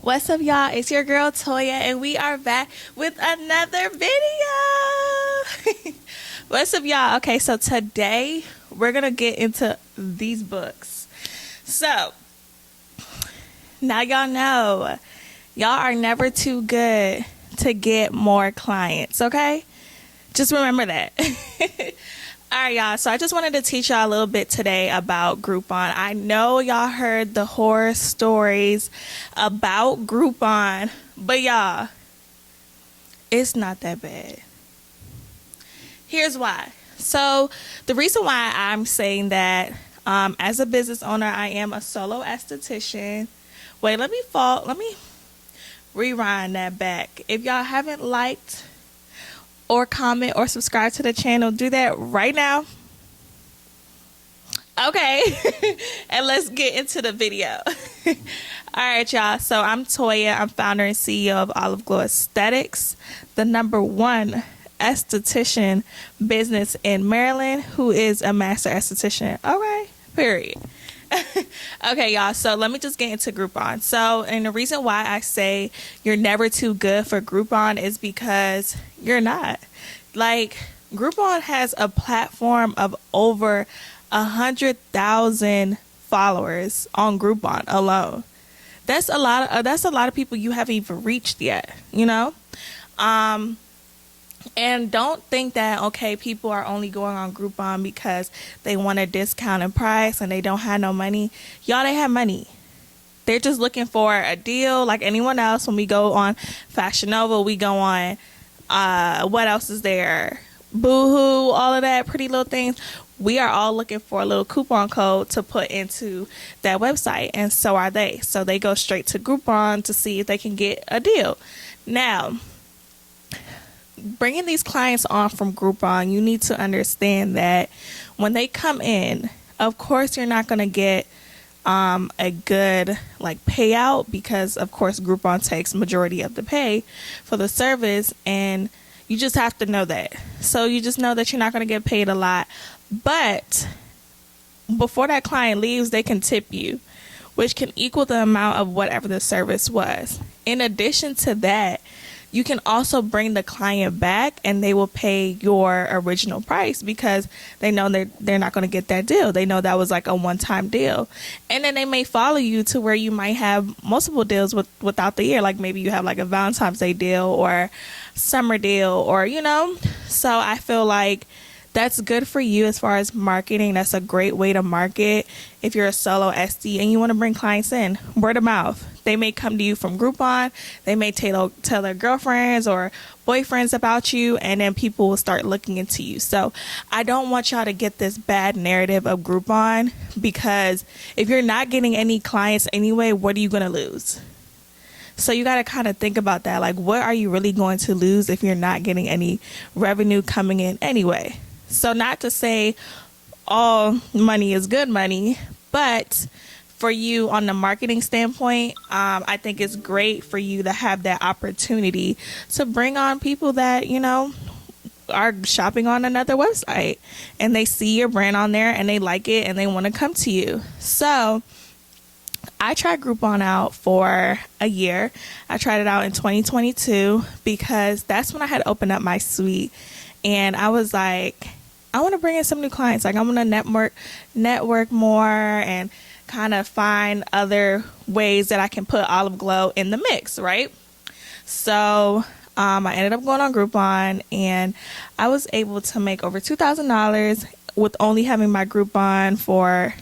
What's up, y'all? It's your girl Toya, and we are back with another video. What's up, y'all? Okay, so today we're gonna get into these books. So now y'all know y'all are never too good to get more clients, okay? Just remember that. All right, y'all. So I just wanted to teach y'all a little bit today about Groupon. I know y'all heard the horror stories about Groupon, but y'all, it's not that bad. Here's why. So the reason why I'm saying that, as a business owner, I am a solo esthetician. Wait, let me rewind that back. If y'all haven't liked or comment or subscribe to the channel, do that right now. Okay. And let's get into the video. All right, y'all. So I'm Toya. I'm founder and CEO of Olive Glow Aesthetics, the #1 esthetician business in Maryland, who is a master esthetician. Okay, period. Okay, y'all, so let me just get into Groupon. So, and the reason why I say you're never too good for Groupon is because you're not. Like, Groupon has a platform of over 100,000 followers on Groupon alone. That's a lot of people you haven't even reached yet, you know? And don't think that, okay, people are only going on Groupon because they want a discount in price and they don't have no money. Y'all, they have money. They're just looking for a deal like anyone else. When we go on Fashion Nova, we go on, what else is there? Boohoo, all of that, Pretty Little Things. We are all looking for a little coupon code to put into that website, and so are they. So they go straight to Groupon to see if they can get a deal. Now, bringing these clients on from Groupon, you need to understand that when they come in, of course you're not going to get a good like payout, because of course Groupon takes majority of the pay for the service, and you just have to know that. So you just know that you're not going to get paid a lot, but before that client leaves, they can tip you, which can equal the amount of whatever the service was. In addition to that, you can also bring the client back and they will pay your original price because they know they're not going to get that deal. They know that was like a one-time deal. And then they may follow you to where you might have multiple deals without the year. Like maybe you have like a Valentine's Day deal or summer deal, or, you know. So I feel like that's good for you as far as marketing. That's a great way to market if you're a solo SD and you want to bring clients in. Word of mouth. They may come to you from Groupon. They may tell their girlfriends or boyfriends about you, and then people will start looking into you. So I don't want y'all to get this bad narrative of Groupon, because if you're not getting any clients anyway, what are you going to lose? So you got to kind of think about that. Like, what are you really going to lose if you're not getting any revenue coming in anyway? So not to say all money is good money, but for you on the marketing standpoint, I think it's great for you to have that opportunity to bring on people that, you know, are shopping on another website and they see your brand on there and they like it and they want to come to you. So I tried Groupon out for a year. I tried it out in 2022 because that's when I had opened up my suite, and I was like, I want to bring in some new clients. Like, I want to network more and kind of find other ways that I can put Olive Glow in the mix, right? So I ended up going on Groupon, and I was able to make over $2,000 with only having my Groupon for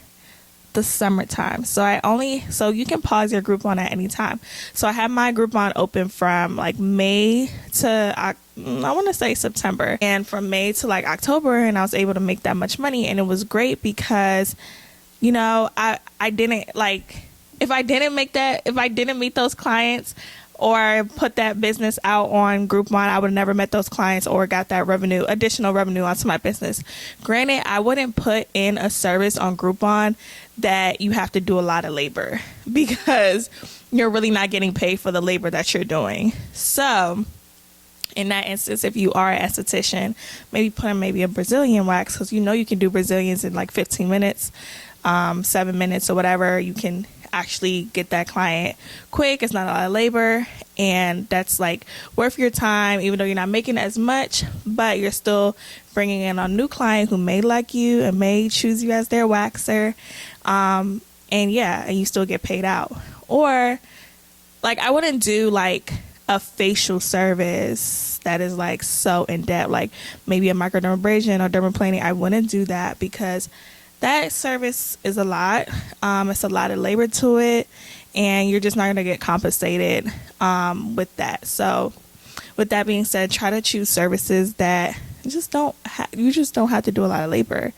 the summertime. So you can pause your Groupon at any time. So I had my Groupon open from like May to I want to say September, and from May to like October, and I was able to make that much money. And it was great because, you know, I didn't, like, if I didn't meet those clients or put that business out on Groupon, I would have never met those clients or got that additional revenue onto my business. Granted, I wouldn't put in a service on Groupon that you have to do a lot of labor, because you're really not getting paid for the labor that you're doing. So in that instance, if you are an esthetician, maybe put in maybe a Brazilian wax, because you know you can do Brazilians in like 15 minutes, 7 minutes or whatever. You can actually get that client quick. It's not a lot of labor, and that's like worth your time, even though you're not making as much, but you're still bringing in a new client who may like you and may choose you as their waxer. And you still get paid out. Or like, I wouldn't do like a facial service that is like so in depth, like maybe a microdermabrasion or dermaplaning. I wouldn't do that because that service is a lot. It's a lot of labor to it, and you're just not going to get compensated with that. So with that being said, try to choose services that you just don't have to do a lot of labor.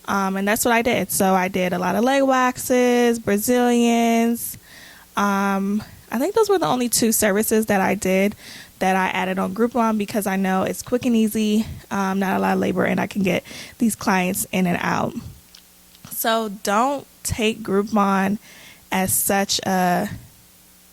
And that's what I did. So I did a lot of leg waxes, Brazilians. I think those were the only 2 services that I did that I added on Groupon, because I know it's quick and easy, not a lot of labor, and I can get these clients in and out. So don't take Groupon as such a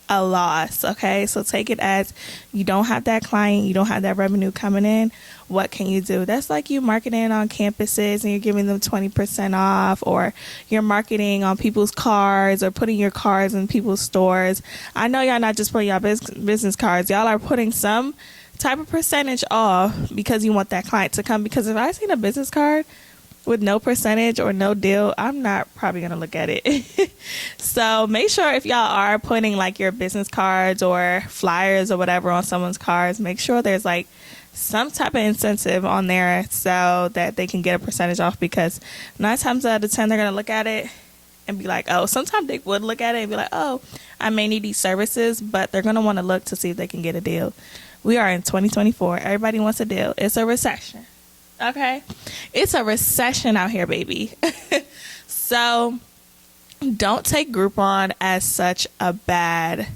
loss, okay? So take it as you don't have that client, you don't have that revenue coming in. What can you do? That's like you marketing on campuses and you're giving them 20% off, or you're marketing on people's cards or putting your cards in people's stores. I know y'all not just putting y'all business cards. Y'all are putting some type of percentage off because you want that client to come. Because if I seen a business card with no percentage or no deal, I'm not probably going to look at it. So make sure if y'all are putting like your business cards or flyers or whatever on someone's cards, make sure there's like some type of incentive on there so that they can get a percentage off, because 9 times out of 10 they're going to look at it and be like, oh, sometimes they would look at it and be like, oh, I may need these services, but they're going to want to look to see if they can get a deal. We are in 2024. Everybody wants a deal. It's a recession. Okay, it's a recession out here, baby. So don't take Groupon as such a bad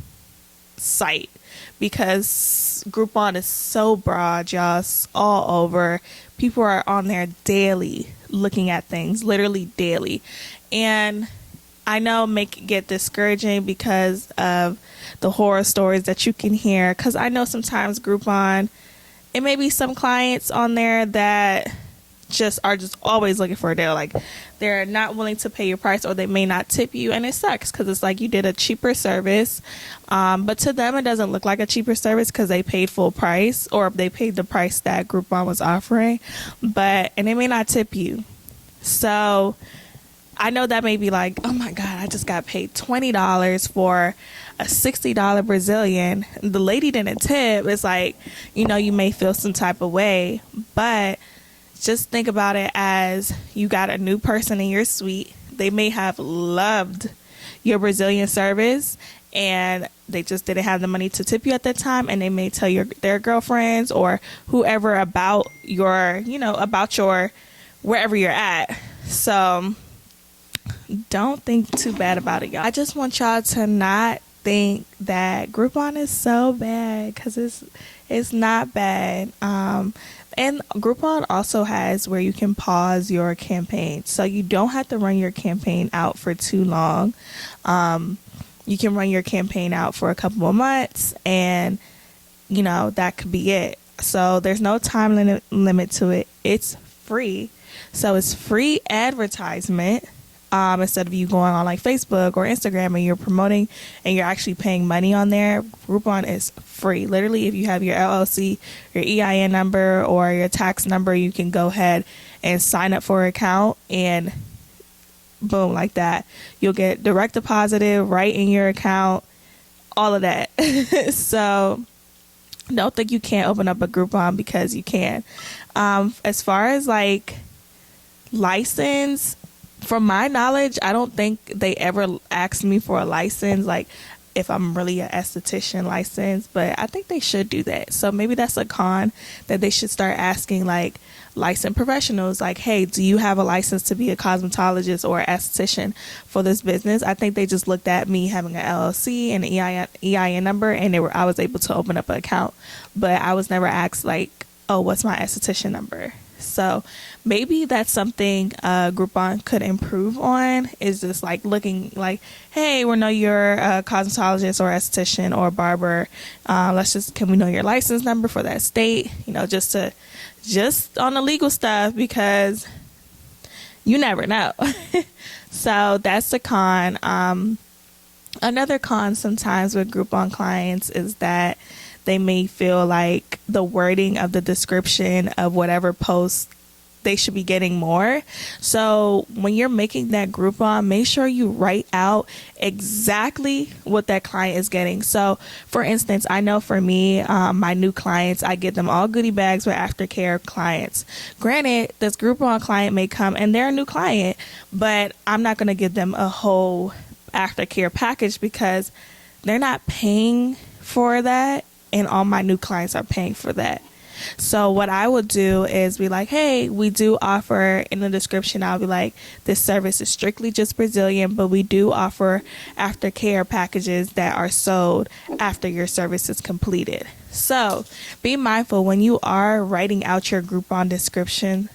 site, because Groupon is so broad, y'all. It's all over. People are on there daily looking at things, literally daily. And I know get discouraging because of the horror stories that you can hear, because I know sometimes Groupon, it may be some clients on there that are always looking for a deal. Like, they're not willing to pay your price, or they may not tip you, and it sucks because it's like you did a cheaper service, but to them it doesn't look like a cheaper service because they paid full price, or they paid the price that Groupon was offering, and they may not tip you. So I know that may be like, oh my God, I just got paid $20 for a $60 Brazilian. The lady didn't tip. It's like, you may feel some type of way, but just think about it as you got a new person in your suite. They may have loved your Brazilian service, and they just didn't have the money to tip you at that time, and they may tell their girlfriends or whoever about your wherever you're at. So don't think too bad about it, y'all. I just want y'all to not think that Groupon is so bad, because it's not bad. And Groupon also has where you can pause your campaign, so you don't have to run your campaign out for too long. You can run your campaign out for a couple of months, and that could be it. So there's no time limit to it. It's free, so it's free advertisement. Instead of you going on like Facebook or Instagram and you're promoting and you're actually paying money on there, Groupon is free. Literally, if you have your LLC, your EIN number, or your tax number, you can go ahead and sign up for an account, and boom, like that. You'll get direct deposited right in your account, all of that. So don't think you can't open up a Groupon, because you can. As far as like license, from my knowledge, I don't think they ever asked me for a license, like if I'm really an esthetician license, but I think they should do that. So maybe that's a con, that they should start asking like licensed professionals, like, hey, do you have a license to be a cosmetologist or esthetician for this business? I think they just looked at me having an LLC and an EIN number, and I was able to open up an account, but I was never asked like, oh, what's my esthetician number? So maybe that's something Groupon could improve on, is just like looking like, hey, we know you're a cosmetologist or esthetician or barber. Can we know your license number for that state? Just on the legal stuff, because you never know. So that's the con. Another con sometimes with Groupon clients is that they may feel like the wording of the description of whatever post they should be getting more. So when you're making that Groupon, make sure you write out exactly what that client is getting. So for instance, I know for me, my new clients, I get them all goodie bags with aftercare clients. Granted, this Groupon client may come and they're a new client, but I'm not going to give them a whole aftercare package because they're not paying for that, and all my new clients are paying for that. So what I would do is be like, hey, we do offer, in the description, I'll be like, this service is strictly just Brazilian, but we do offer aftercare packages that are sold after your service is completed. So be mindful when you are writing out your Groupon description,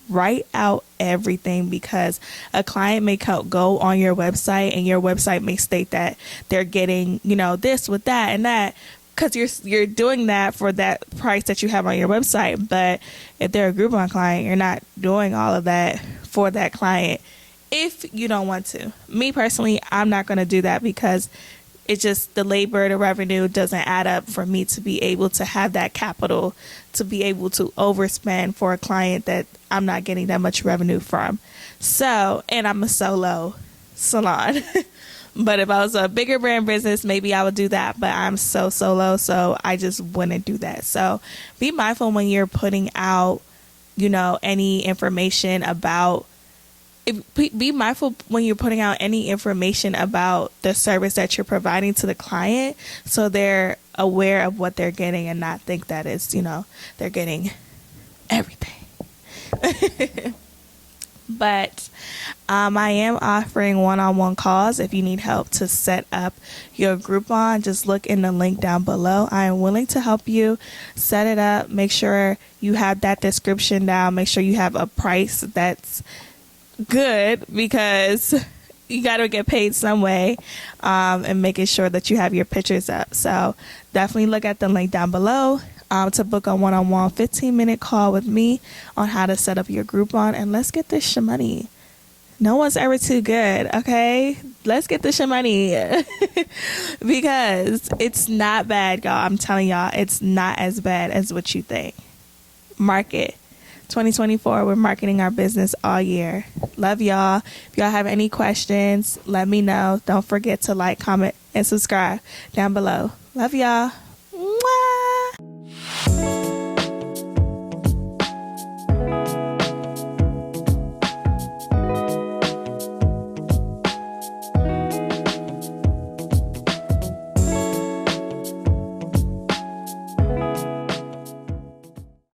write out everything, because a client may go on your website and your website may state that they're getting, this with that and that, because you're doing that for that price that you have on your website. But if they're a Groupon client, you're not doing all of that for that client if you don't want to. Me personally, I'm not going to do that because it's just the labor, the revenue doesn't add up for me to be able to have that capital to be able to overspend for a client that I'm not getting that much revenue from. So, and I'm a solo salon. But if I was a bigger brand business, maybe I would do that. But I'm so solo, so I just wouldn't do that. So be mindful when you're putting out, any information about, be mindful when you're putting out any information about the service that you're providing to the client, so they're aware of what they're getting and not think that it's, they're getting everything. But I am offering one-on-one calls. If you need help to set up your Groupon, just look in the link down below. I am willing to help you set it up. Make sure you have that description down. Make sure you have a price that's good, because you got to get paid some way, and making sure that you have your pictures up. So definitely look at the link down below to book a one-on-one 15-minute call with me on how to set up your Groupon, and let's get this money. No one's ever too good, okay? Let's get this money because it's not bad, y'all. I'm telling y'all, it's not as bad as what you think. Market 2024, we're marketing our business all year. Love y'all. If y'all have any questions, let me know. Don't forget to like, comment, and subscribe down below. Love y'all.